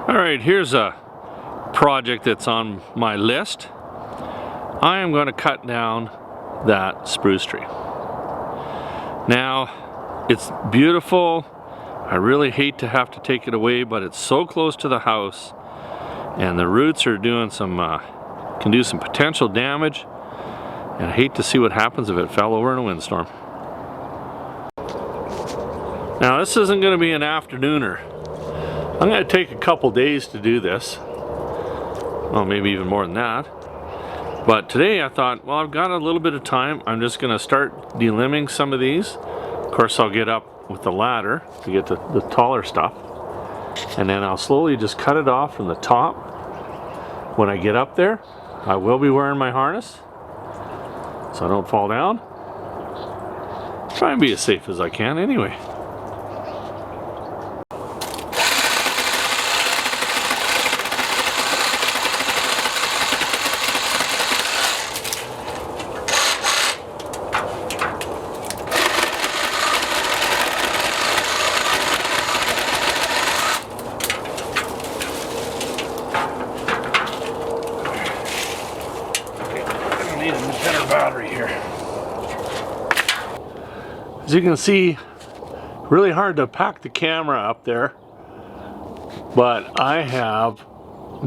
Alright, here's a project that's on my list. I am going to cut down that spruce tree. Now, it's beautiful. I really hate to have to take it away, but it's so close to the house and the roots are doing some, can do some potential damage, and I hate to see what happens if it fell over in a windstorm. Now, this isn't going to be an afternooner. I'm going to take a couple days to do this. Well, maybe even more than that. But today I thought, well, I've got a little bit of time. I'm just going to start delimbing some of these. Of course, I'll get up with the ladder to get to the taller stuff. And then I'll slowly just cut it off from the top. When I get up there, I will be wearing my harness so I don't fall down. Try and be as safe as I can anyway. Battery here. As you can see, really hard to pack the camera up there, but I have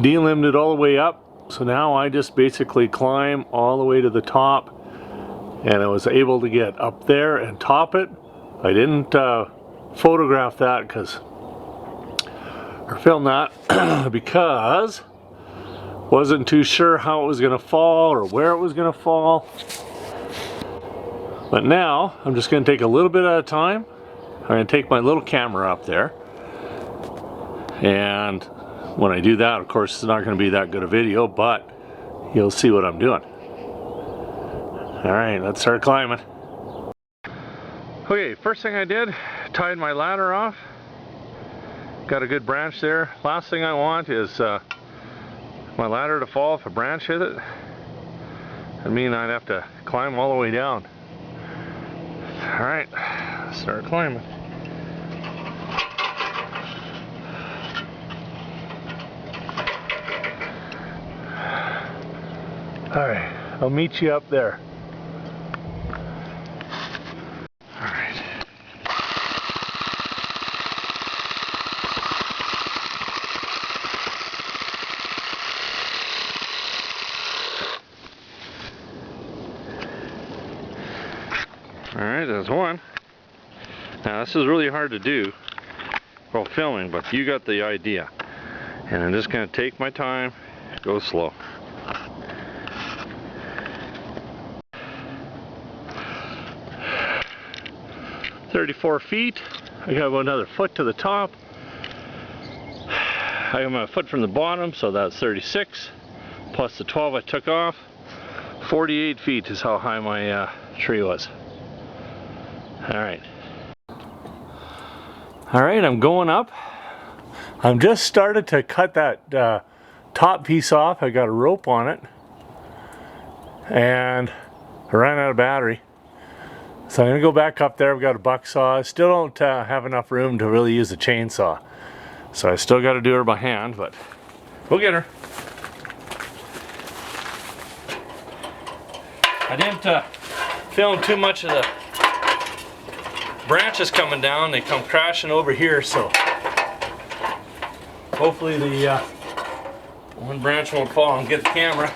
delimbed it all the way up, so now I just basically climb all the way to the top, and I was able to get up there and top it. I didn't photograph that or film that because wasn't too sure how it was going to fall or where it was going to fall. But now I'm just going to take a little bit at a time. I'm going to take my little camera up there, and when I do that, of course, it's not going to be that good a video, but you'll see what I'm doing. Alright, let's start climbing. Okay, first thing I did, tied my ladder off. Got a good branch there. Last thing I want is my ladder to fall if a branch hit it. I mean, I'd have to climb all the way down. Alright, start climbing. Alright, I'll meet you up there. Alright, there's one. Now this is really hard to do while filming, but you got the idea. And I'm just going to take my time, go slow. "34 feet. I got about another foot to the top. I got my foot from the bottom, so that's 36. Plus the 12 I took off. 48 feet is how high my tree was. Alright. Alright, I'm going up. I'm just started to cut that top piece off. I got a rope on it. And I ran out of battery. So I'm going to go back up there. I've got a buck saw. I still don't have enough room to really use a chainsaw. So I still got to do her by hand, but we'll get her. I didn't film too much of the branches coming down. They come crashing over here, so hopefully the one branch won't fall and get the camera.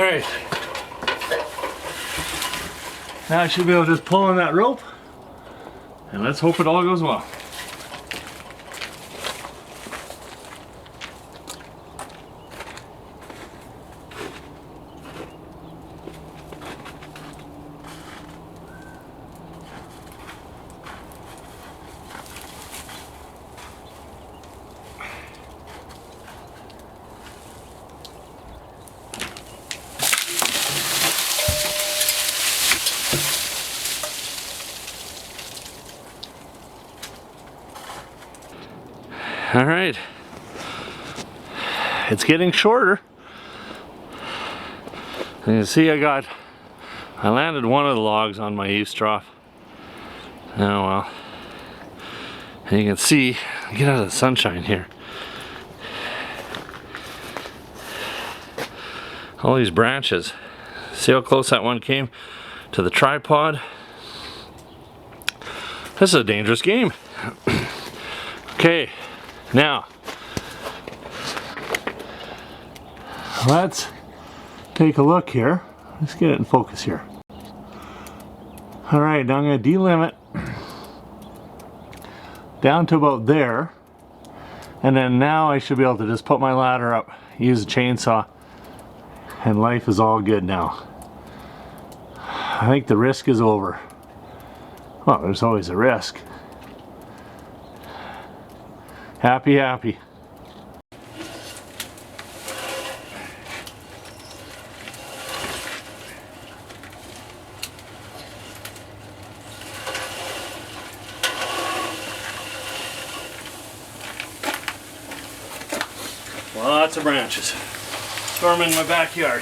Alright. Now I should be able to just pull on that rope, and let's hope it all goes well. All right, it's getting shorter. And you see I landed one of the logs on my eaves trough. Oh well. And you can see, get out of the sunshine here. All these branches. See how close that one came to the tripod? This is a dangerous game. Okay. Now, let's take a look here. Let's get it in focus here. Alright, now I'm going to delimb it down to about there. And then now I should be able to just put my ladder up, use a chainsaw, and life is all good now. I think the risk is over. Well, there's always a risk. Happy, happy. Lots of branches. Storming my backyard.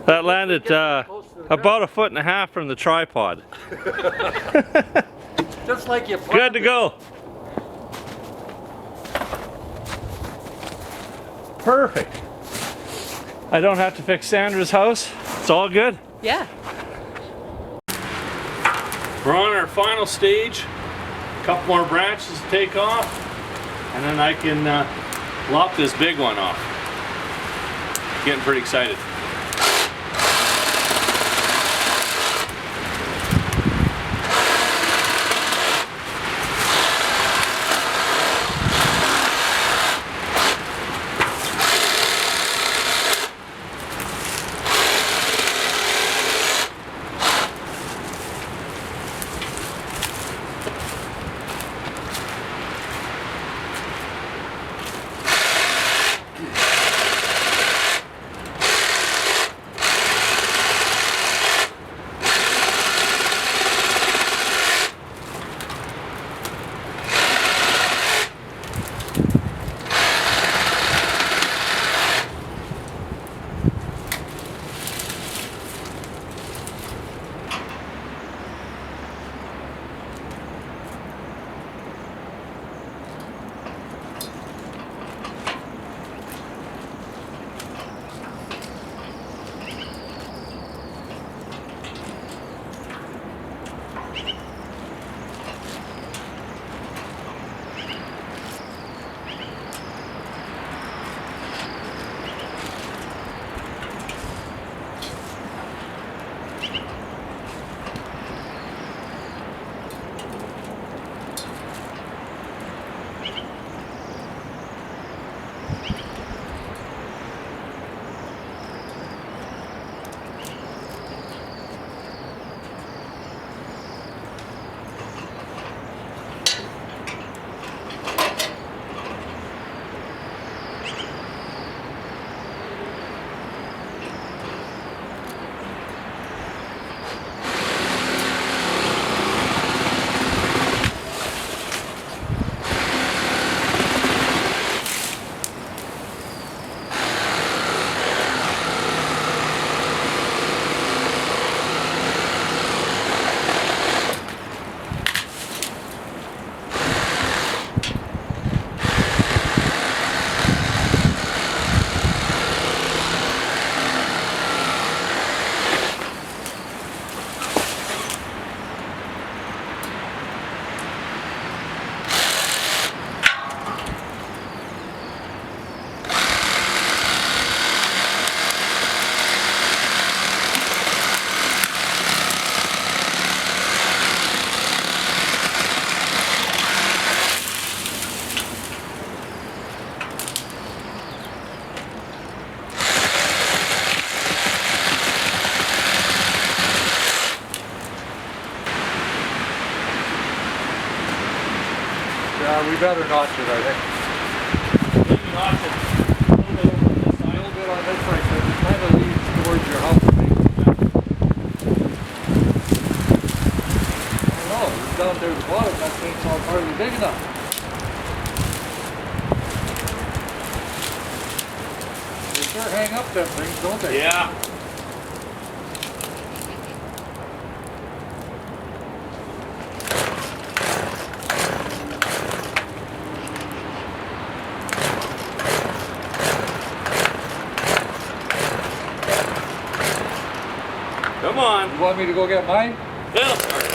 That landed about 1.5 feet from the tripod. Just like you planned. Good to go. Perfect. I don't have to fix Sandra's house. It's all good. Yeah. We're on our final stage. A couple more branches to take off, and then I can lop this big one off. Getting pretty excited. We better notch it, I think. Notch it. A little bit on this side, so it kind of leads towards your house. I don't know, it's down there at the bottom, that thing's not hardly big enough. They sure hang up them things, don't they? Yeah. Come on. You want me to go get mine? That'll start it.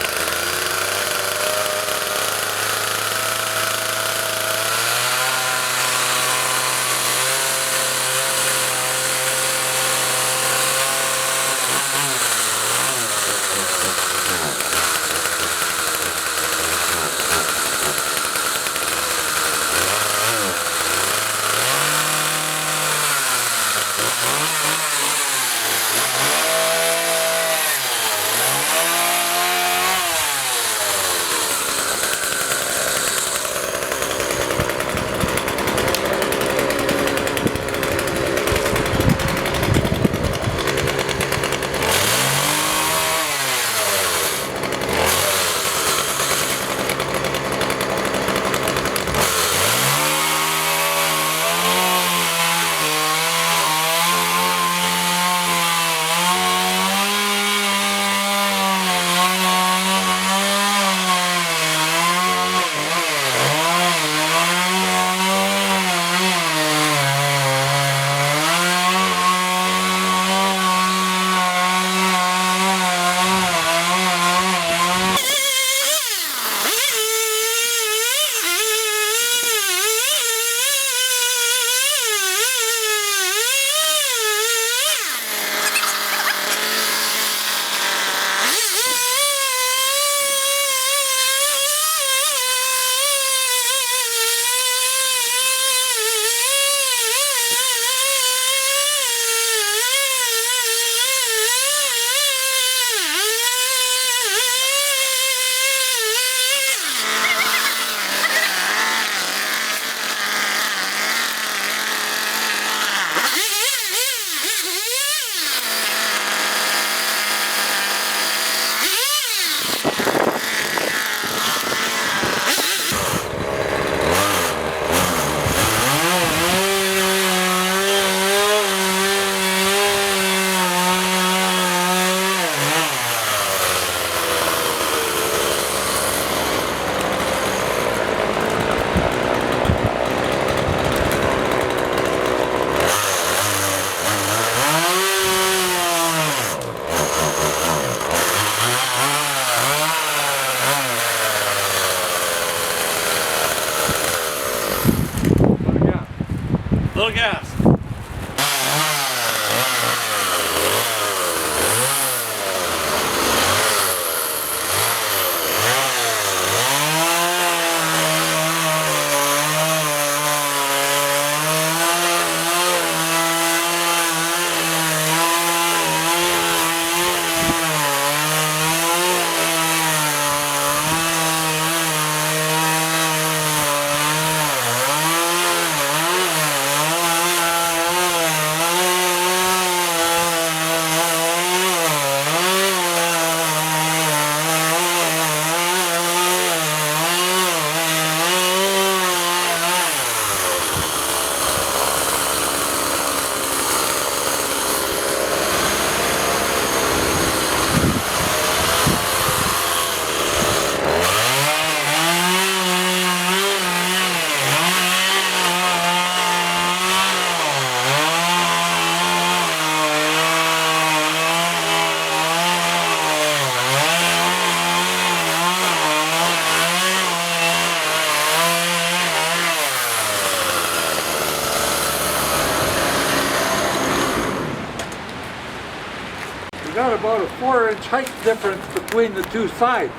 got about a 4-inch height difference between the two sides.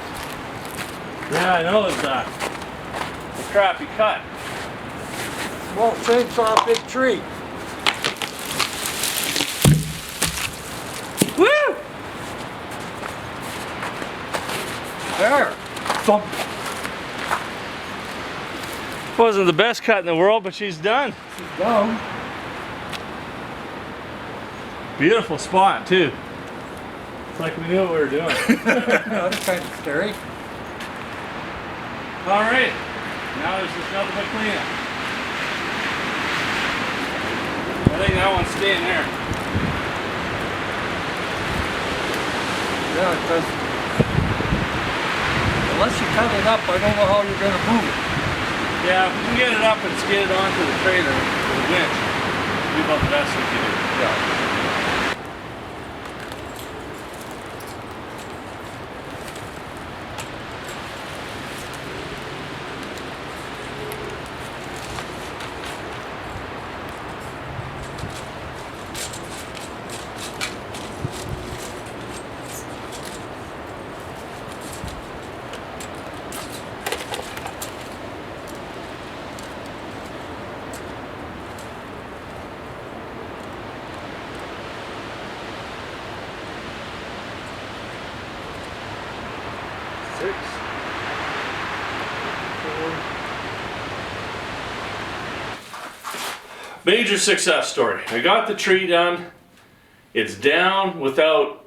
Yeah, I know it's a crappy cut. Small chainsaw, big tree. Woo! There. Thump. Wasn't the best cut in the world, but she's done. She's down. Beautiful spot too. It's like we knew what we were doing. That's kind of scary. All right, now there's just nothing but cleanup. I think that one's staying there. Yeah, because unless you cut it up, I don't know how you're going to move it. Yeah, if we can get it up and skid it onto the trailer with a winch, it'll be about the best we can do. Yeah. Major success story. I got the tree done. It's down without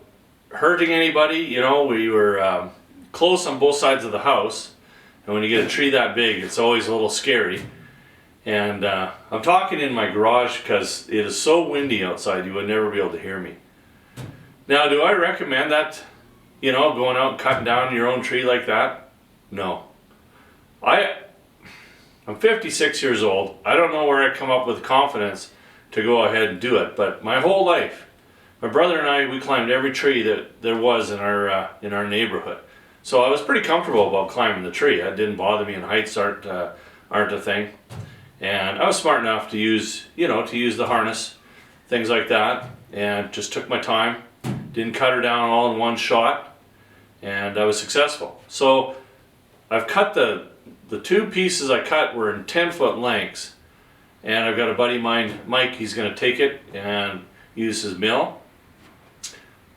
hurting anybody. You know, we were close on both sides of the house. And when you get a tree that big, it's always a little scary. And I'm talking in my garage because it is so windy outside, you would never be able to hear me. Now, do I recommend that, you know, going out and cutting down your own tree like that? No. I'm 56 years old. I don't know where I come up with confidence to go ahead and do it, but my whole life, my brother and I, we climbed every tree that there was in our neighborhood. So I was pretty comfortable about climbing the tree. It didn't bother me, and heights aren't a thing. And I was smart enough to use, you know, to use the harness, things like that, and just took my time. Didn't cut her down all in one shot, and I was successful. So I've cut the two pieces I cut were in 10-foot lengths, and I've got a buddy of mine, Mike, he's going to take it and use his mill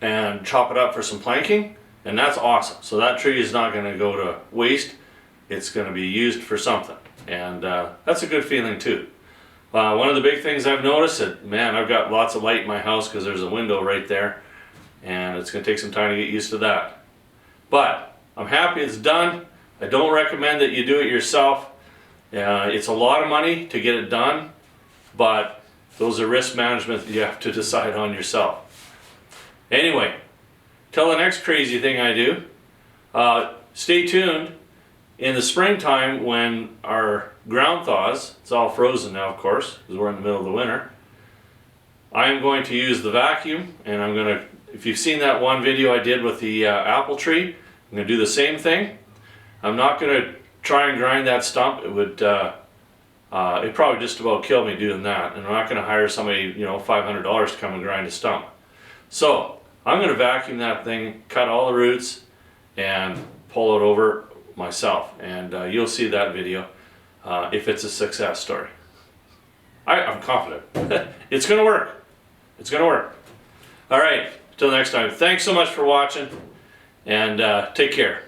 and chop it up for some planking, and that's awesome. So that tree is not going to go to waste. It's going to be used for something, and that's a good feeling too. One of the big things I've noticed that, man, I've got lots of light in my house because there's a window right there, and it's going to take some time to get used to that. But I'm happy it's done. I don't recommend that you do it yourself. It's a lot of money to get it done, but those are risk management that you have to decide on yourself. Anyway, till the next crazy thing I do, stay tuned. In the springtime when our ground thaws, it's all frozen now of course, because we're in the middle of the winter, I am going to use the vacuum, and I'm going to, if you've seen that one video I did with the apple tree, I'm going to do the same thing. I'm not going to try and grind that stump. It would it'd probably just about kill me doing that, and I'm not going to hire somebody, you know, $500 to come and grind a stump. So I'm going to vacuum that thing, cut all the roots, and pull it over myself, and you'll see that video if it's a success story. I'm confident. It's going to work. It's going to work. All right, till next time. Thanks so much for watching, and take care.